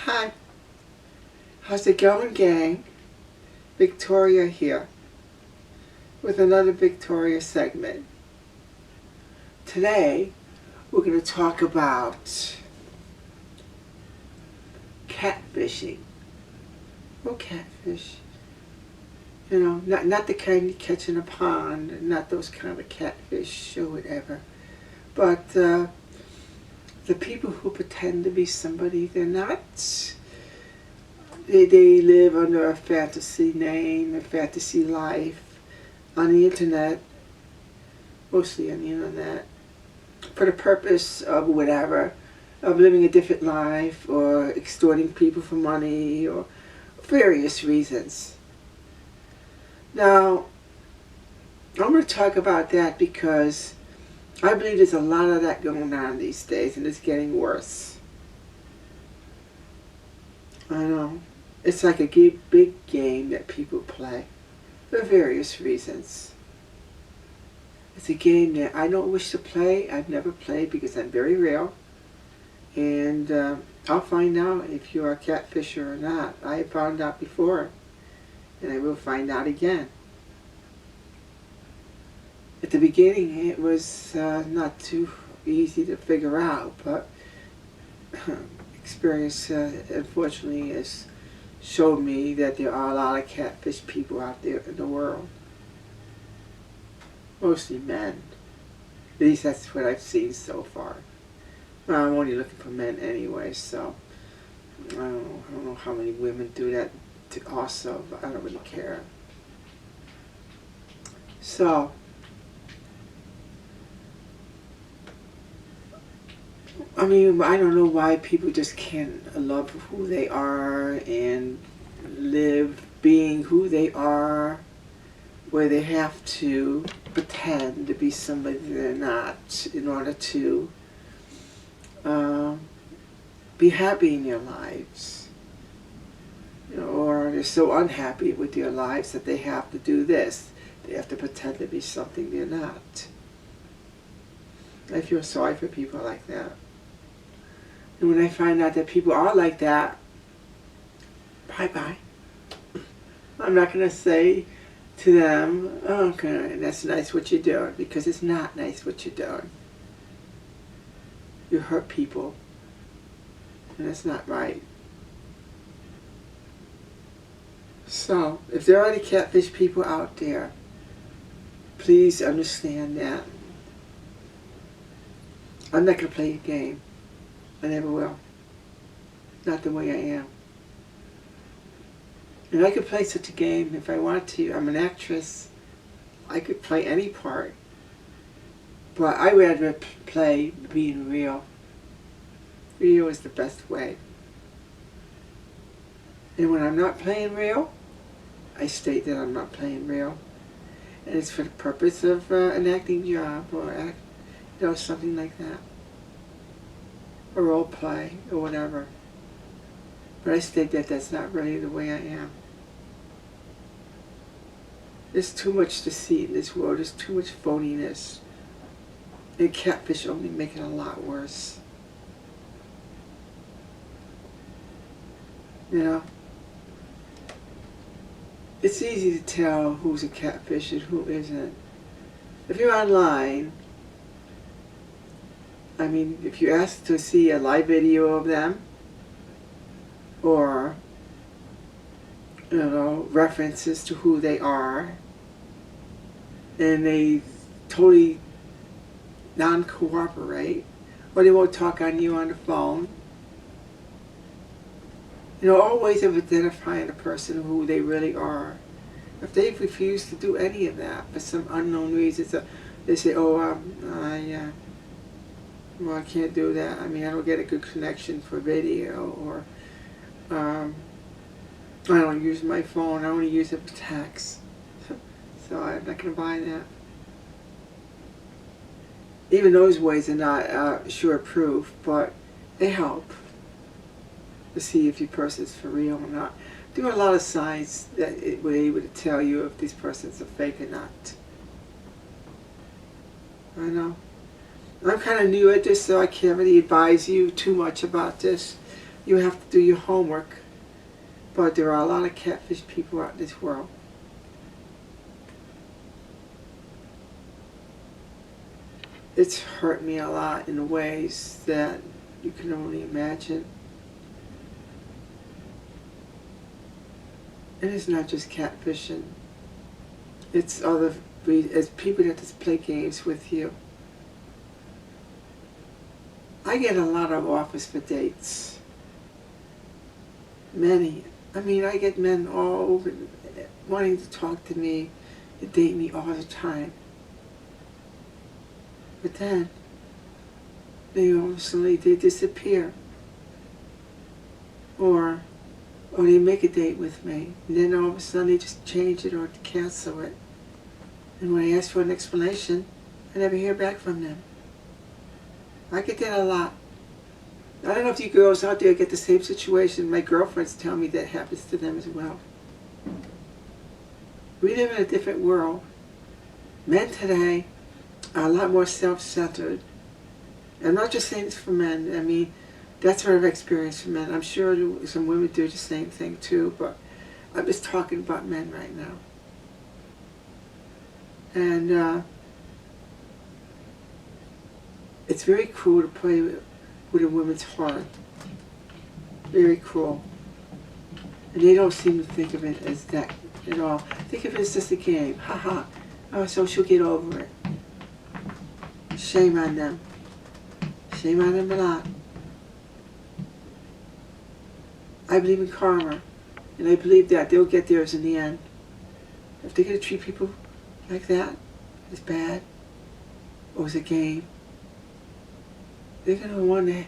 Hi, how's it going, gang? Victoria here with another Victoria segment. Today, we're going to talk about catfishing. Well, catfish. You know, not the kind you catch in a pond, not those kind of catfish or whatever, but the people who pretend to be somebody they're not. They live under a fantasy name, a fantasy life on the internet, mostly on the internet, for the purpose of whatever, of living a different life or extorting people for money or various reasons. Now, I'm going to talk about that because I believe there's a lot of that going on these days, and it's getting worse. I know. It's like a big game that people play for various reasons. It's a game that I don't wish to play. I've never played because I'm very real. And I'll find out if you're a catfisher or not. I found out before, and I will find out again. At the beginning, it was not too easy to figure out, but experience, unfortunately, has showed me that there are a lot of catfish people out there in the world. Mostly men. At least that's what I've seen so far. Well, I'm only looking for men anyway, so I don't know how many women do that also, but I don't really care. So, I mean, I don't know why people just can't love who they are and live being who they are, where they have to pretend to be somebody they're not in order to be happy in their lives. You know, or they're so unhappy with their lives that they have to do this. They have to pretend to be something they're not. I feel sorry for people like that. And when I find out that people are like that, bye-bye. I'm not going to say to them, oh, okay, that's nice what you're doing, because it's not nice what you're doing. You hurt people, and that's not right. So, if there are any catfish people out there, please understand that. I'm not going to play a game. I never will. Not the way I am. And I could play such a game if I want to. I'm an actress. I could play any part. But I rather play being real. Real is the best way. And when I'm not playing real, I state that I'm not playing real. And it's for the purpose of an acting job or something like that. Or role play, or whatever. But I state that that's not really the way I am. There's too much deceit in this world. There's too much phoniness. And catfish only make it a lot worse. You know? It's easy to tell who's a catfish and who isn't. If you're online, I mean, if you ask to see a live video of them, or, you know, references to who they are, and they totally non-cooperate, or they won't talk on you on the phone, you know, all ways of identifying a person who they really are. If they refuse to do any of that for some unknown reason, so they say, oh, well, I can't do that. I mean, I don't get a good connection for video, or I don't use my phone. I only use it for text. So I'm not going to buy that. Even those ways are not sure proof, but they help to see if your person's for real or not. There are a lot of signs that it will able to tell you if these persons are fake or not. I know. I'm kind of new at this, so I can't really advise you too much about this. You have to do your homework. But there are a lot of catfish people out in this world. It's hurt me a lot in ways that you can only imagine. And it's not just catfishing. It's it's people that just play games with you. I get a lot of offers for dates. Many. I mean, I get men all over wanting to talk to me, to date me all the time. But then, suddenly they disappear. Or they make a date with me, and then all of a sudden they just change it or cancel it. And when I ask for an explanation, I never hear back from them. I get that a lot. I don't know if you girls out there get the same situation. My girlfriends tell me that happens to them as well. We live in a different world. Men today are a lot more self-centered. I'm not just saying this for men. I mean, that's what I've experienced for men. I'm sure some women do the same thing too, but I'm just talking about men right now. And it's very cruel to play with a woman's heart. Very cruel. And they don't seem to think of it as that at all. Think of it as just a game. Ha. Oh, so she'll get over it. Shame on them. Shame on them a lot. I believe in karma. And I believe that they'll get theirs in the end. If they're going to treat people like that, it's bad, or it's a game, they're going to want to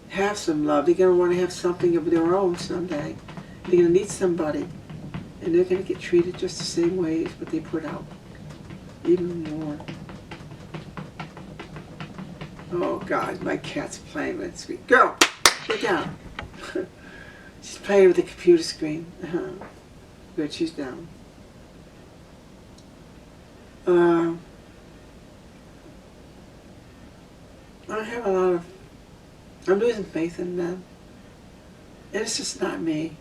have some love. They're going to want to have something of their own someday. They're going to need somebody. And they're going to get treated just the same way as what they put out. Even more. Oh God, my cat's playing with the screen. Girl, get down. She's playing with the computer screen. Good, she's down. I have a lot of, I'm losing faith in men. And it's just not me.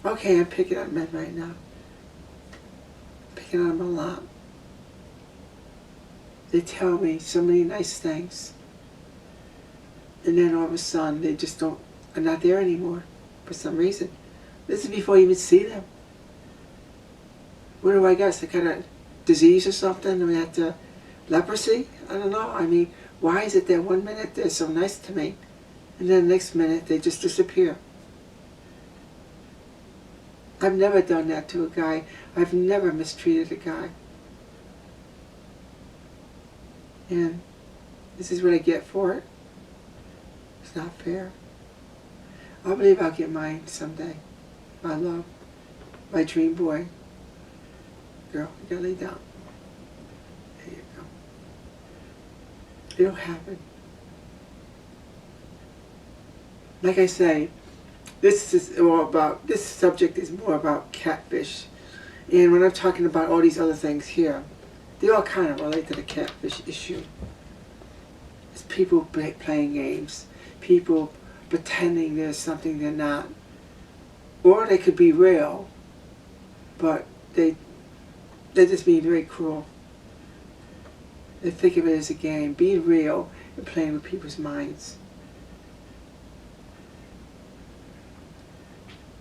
Okay, I'm picking on men right now. Picking on them a lot. They tell me so many nice things. And then all of a sudden, they just are not there anymore for some reason. This is before you even see them. What do I guess? Some kind of disease or something? We have to, leprosy? I don't know. I mean, why is it that 1 minute they're so nice to me, and then the next minute they just disappear? I've never done that to a guy. I've never mistreated a guy. And this is what I get for it. It's not fair. I believe I'll get mine someday. My love. My dream boy. Girl, you gotta lay down. There you go. It'll happen. Like I say, this subject is more about catfish. And when I'm talking about all these other things here, they all kind of relate to the catfish issue. It's people playing games, people pretending there's something they're not. Or they could be real, but they're just being very cruel. They think of it as a game, being real and playing with people's minds.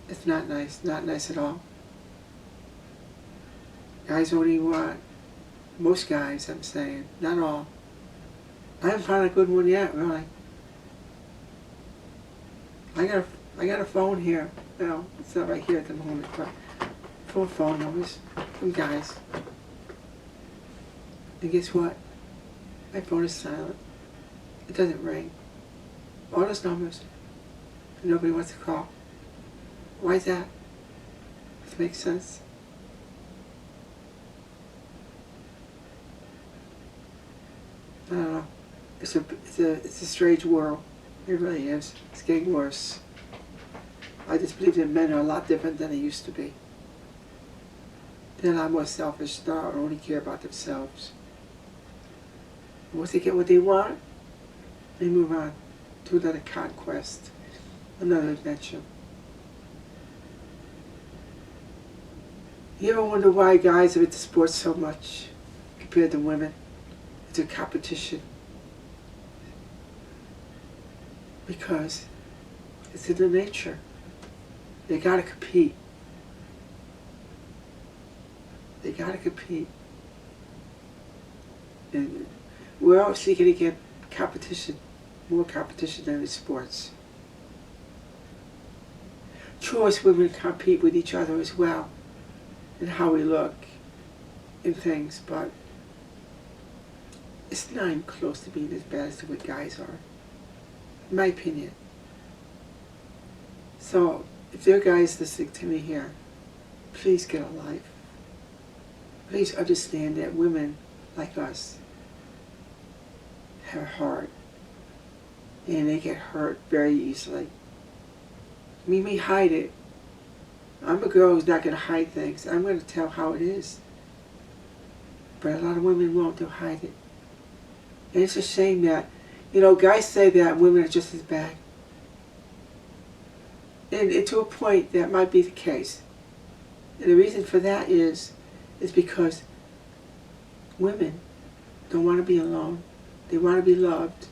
It's not nice at all. Guys only want, most guys I'm saying, not all. I haven't found a good one yet, really. I got a phone here. Well, it's not right here at the moment, but 4 phone numbers from guys. And guess what? My phone is silent. It doesn't ring. All those numbers. And nobody wants to call. Why is that? Does it make sense? I don't know. It's a strange world. It really is. It's getting worse. I just believe that men are a lot different than they used to be. They're a lot more selfish now and only care about themselves. And once they get what they want, they move on to another conquest. another adventure. You ever wonder why guys are into sports so much compared to women? It's a competition. Because it's in their nature. They gotta compete. They gotta compete. And we're obviously gonna get competition, more competition than in sports. Choice women compete with each other as well, and how we look and things, but it's not even close to being as bad as what guys are, in my opinion. So, if there are guys listening to me here, please get a life. Please understand that women like us have a heart, and they get hurt very easily. We may hide it. I'm a girl who's not going to hide things. I'm going to tell how it is. But a lot of women won't. They'll hide it. And it's a shame that, guys say that women are just as bad. And to a point, that might be the case. And the reason for that is because women don't want to be alone. They want to be loved.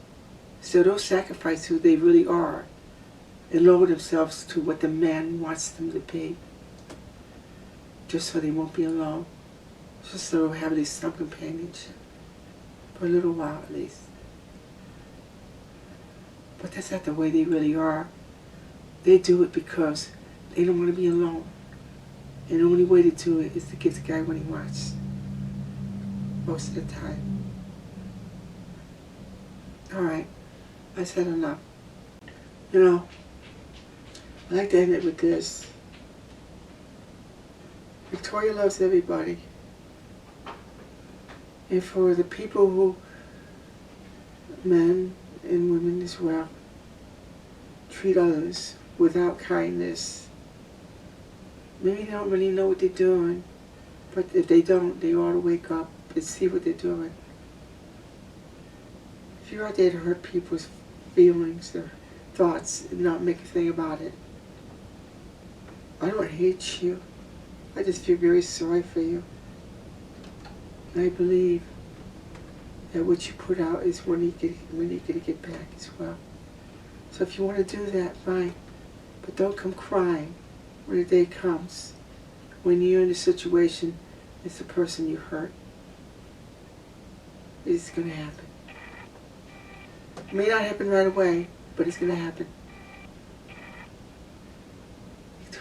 So they'll sacrifice who they really are and lower themselves to what the man wants them to be, just so they won't be alone, just so they'll have at least some companionship, for a little while at least. But that's not the way they really are. They do it because they don't want to be alone. And the only way to do it is to give the guy what he wants, most of the time. Alright, I said enough. I like to end it with this. Victoria loves everybody. And for the people who, men and women as well, treat others without kindness, maybe they don't really know what they're doing, but if they don't, they ought to wake up and see what they're doing. If you're out there to hurt people's feelings or thoughts and not make a thing about it, I don't hate you. I just feel very sorry for you. And I believe that what you put out is when you're going to get back as well. So if you want to do that, fine. But don't come crying when the day comes, when you're in a situation as the person you hurt. It's going to happen. It may not happen right away, but it's going to happen.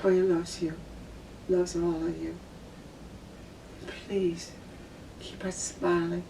Victoria loves you, loves all of you. Please, keep on smiling.